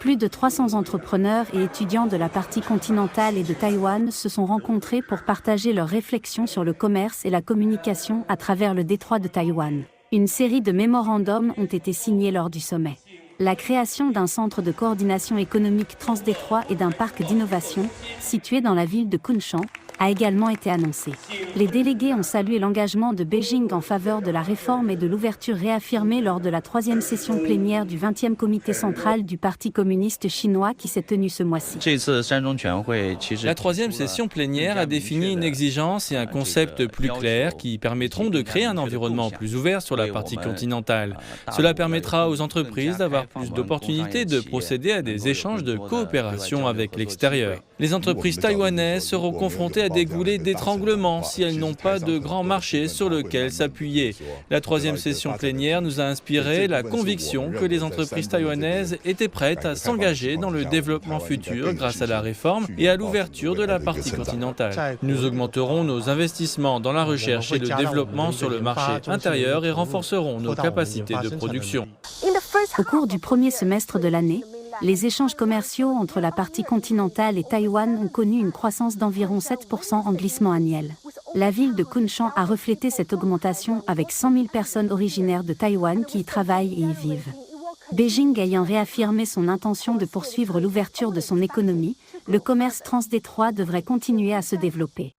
Plus de 300 entrepreneurs et étudiants de la partie continentale et de Taïwan se sont rencontrés pour partager leurs réflexions sur le commerce et la communication à travers le détroit de Taïwan. Une série de mémorandums ont été signés lors du sommet. La création d'un centre de coordination économique transdétroit et d'un parc d'innovation, situé dans la ville de Kunshan, a également été annoncée. Les délégués ont salué l'engagement de Beijing en faveur de la réforme et de l'ouverture réaffirmée lors de la 3e session plénière du 20e comité central du Parti communiste chinois qui s'est tenue ce mois-ci. La 3e session plénière a défini une exigence et un concept plus clairs qui permettront de créer un environnement plus ouvert sur la partie continentale. Cela permettra aux entreprises d'avoir plus d'opportunités de procéder à des échanges de coopération avec l'extérieur. Les entreprises taïwanaises seront confrontées à des goulets d'étranglement si elles n'ont pas de grand marché sur lequel s'appuyer. La 3e session plénière nous a inspiré la conviction que les entreprises taïwanaises étaient prêtes à s'engager dans le développement futur grâce à la réforme et à l'ouverture de la partie continentale. Nous augmenterons nos investissements dans la recherche et le développement sur le marché intérieur et renforcerons nos capacités de production. Au cours du premier semestre de l'année, les échanges commerciaux entre la partie continentale et Taïwan ont connu une croissance d'environ 7% en glissement annuel. La ville de Kunshan a reflété cette augmentation avec 100 000 personnes originaires de Taïwan qui y travaillent et y vivent. Beijing ayant réaffirmé son intention de poursuivre l'ouverture de son économie, le commerce transdétroit devrait continuer à se développer.